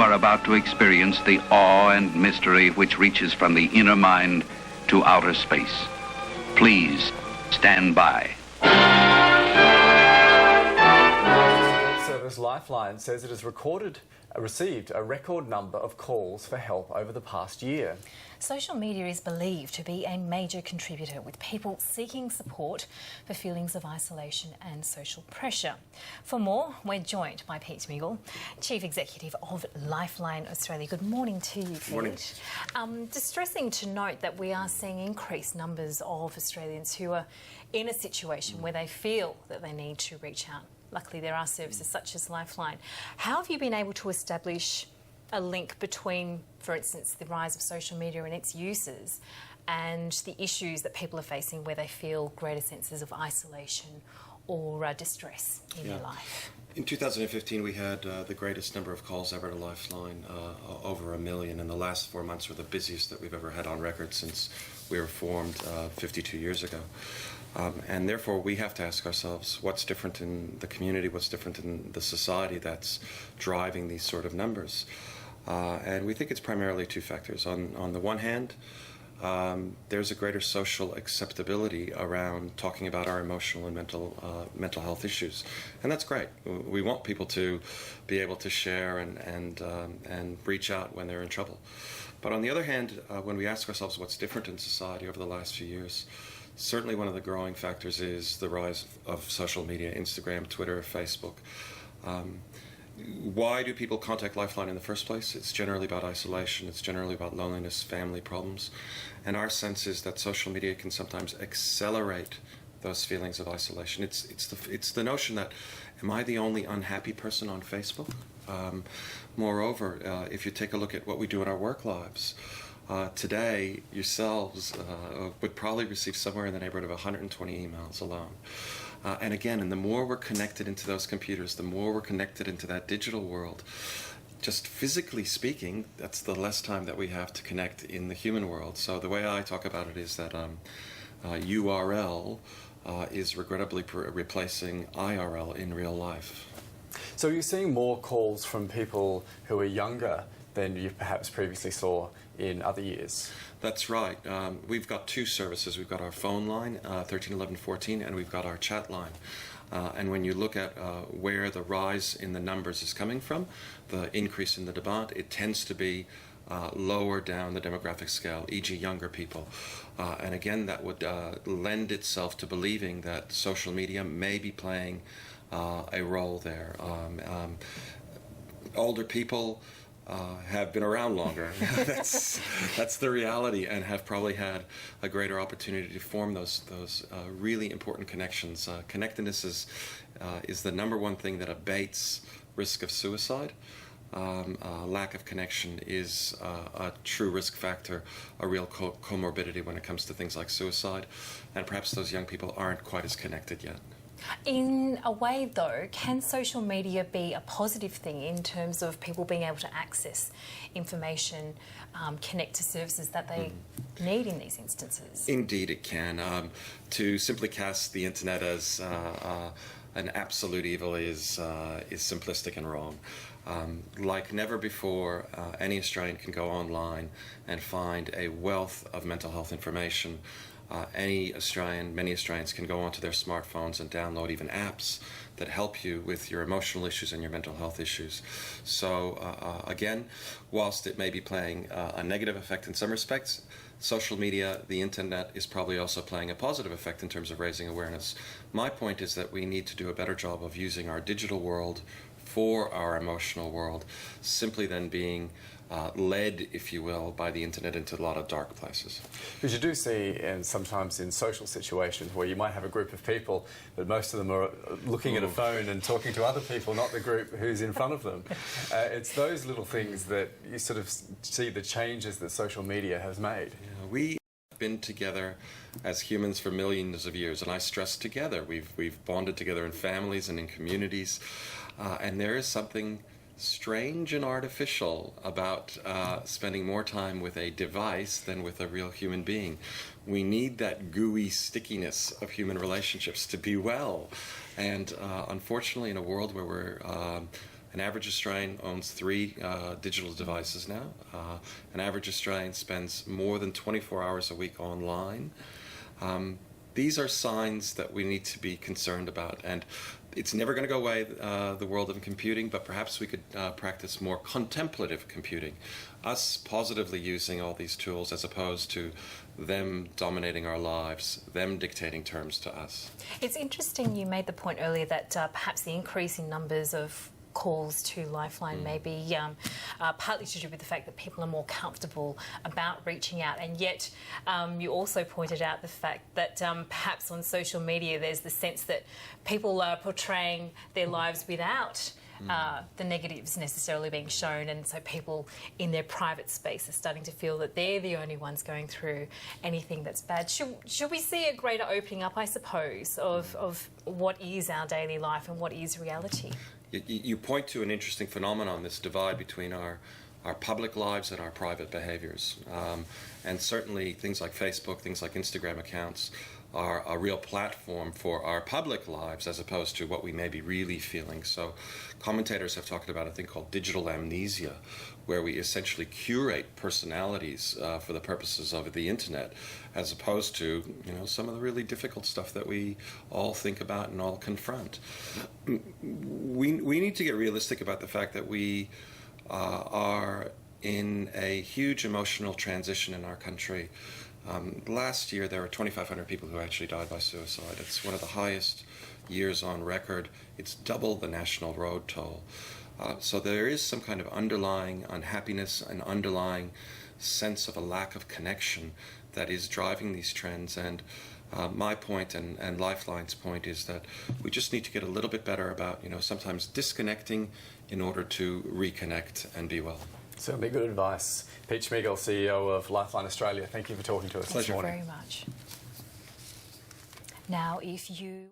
are about to experience the awe and mystery which reaches from the inner mind to outer space. Please stand by. Service Lifeline says it has received a record number of calls for help over the past year. Social media is believed to be a major contributor, with people seeking support for feelings of isolation and social pressure. For more, we're joined by Pete Shmigel, Chief Executive of Lifeline Australia. Good morning to you, Pete. Morning. Distressing to note that we are seeing increased numbers of Australians who are in a situation where they feel that they need to reach out. Luckily, there are services such as Lifeline. How have you been able to establish a link between, for instance, the rise of social media and its uses and the issues that people are facing where they feel greater senses of isolation or distress in their life? In 2015, we had the greatest number of calls ever to Lifeline, over 1 million, and the last 4 months were the busiest that we've ever had on record since we were formed 52 years ago. And therefore, we have to ask ourselves what's different in the community, what's different in the society that's driving these sort of numbers. And we think it's primarily two factors. On the one hand, there's a greater social acceptability around talking about our emotional and mental health issues, and that's great. We want people to be able to share and reach out when they're in trouble. But on the other hand, when we ask ourselves what's different in society over the last few years, certainly one of the growing factors is the rise of social media, Instagram, Twitter, Facebook. Why do people contact Lifeline in the first place? It's generally about isolation, it's generally about loneliness, family problems, and our sense is that social media can sometimes accelerate those feelings of isolation. It's the notion that, am I the only unhappy person on Facebook? Moreover, if you take a look at what we do in our work lives, today, yourselves would probably receive somewhere in the neighborhood of 120 emails alone. And again, and the more we're connected into those computers, the more we're connected into that digital world, just physically speaking, that's the less time that we have to connect in the human world. So the way I talk about it is that URL is regrettably replacing IRL in real life. So you're seeing more calls from people who are younger than you perhaps previously saw in other years? That's right. We've got two services. We've got our phone line, 13 11 14, and we've got our chat line. And when you look at where the rise in the numbers is coming from, the increase in the demand, it tends to be lower down the demographic scale, e.g. younger people. And again, that would lend itself to believing that social media may be playing a role there. Older people have been around longer. That's the reality, and have probably had a greater opportunity to form those really important connections. Connectedness is the number one thing that abates risk of suicide. Lack of connection is a true risk factor, a real comorbidity when it comes to things like suicide, and perhaps those young people aren't quite as connected yet. In a way, though, can social media be a positive thing in terms of people being able to access information, connect to services that they need in these instances? Indeed it can. To simply cast the internet as an absolute evil is simplistic and wrong. Like never before, any Australian can go online and find a wealth of mental health information. Many Australians can go onto their smartphones and download even apps that help you with your emotional issues and your mental health issues. So again, whilst it may be playing a negative effect in some respects, social media, the internet, is probably also playing a positive effect in terms of raising awareness. My point is that we need to do a better job of using our digital world for our emotional world, simply than being led, if you will, by the internet into a lot of dark places. Because you do see, and sometimes in social situations where you might have a group of people, but most of them are looking at a phone and talking to other people, not the group who's in front of them. It's those little things that you sort of see the changes that social media has made. Yeah, we have been together as humans for millions of years, and I stress together. We've bonded together in families and in communities, and there is something strange and artificial about spending more time with a device than with a real human being. We need that gooey stickiness of human relationships to be well. And unfortunately, in a world where we're An average Australian owns 3 digital devices now. An average Australian spends more than 24 hours a week online. These are signs that we need to be concerned about, and it's never going to go away, the world of computing, but perhaps we could practice more contemplative computing, us positively using all these tools as opposed to them dominating our lives, them dictating terms to us. It's interesting you made the point earlier that perhaps the increase in numbers of calls to Lifeline may be partly to do with the fact that people are more comfortable about reaching out, and yet you also pointed out the fact that perhaps on social media there's the sense that people are portraying their lives without the negatives necessarily being shown, and so people in their private space are starting to feel that they're the only ones going through anything that's bad. Should we see a greater opening up, I suppose, of what is our daily life and what is reality? You point to an interesting phenomenon, this divide between our public lives and our private behaviors. And certainly things like Facebook, things like Instagram accounts are a real platform for our public lives as opposed to what we may be really feeling. So commentators have talked about a thing called digital amnesia, where we essentially curate personalities for the purposes of the internet, as opposed to, you know, some of the really difficult stuff that we all think about and all confront. We need to get realistic about the fact that we are in a huge emotional transition in our country. Last year there were 2,500 people who actually died by suicide. It's one of the highest years on record. It's double the national road toll. So there is some kind of underlying unhappiness, an underlying sense of a lack of connection that is driving these trends. And my point and Lifeline's point is that we just need to get a little bit better about, you know, sometimes disconnecting in order to reconnect and be well. Certainly good advice. Pete Shmigel, CEO of Lifeline Australia, thank you for talking to us this morning. Thank you very much. Now, if you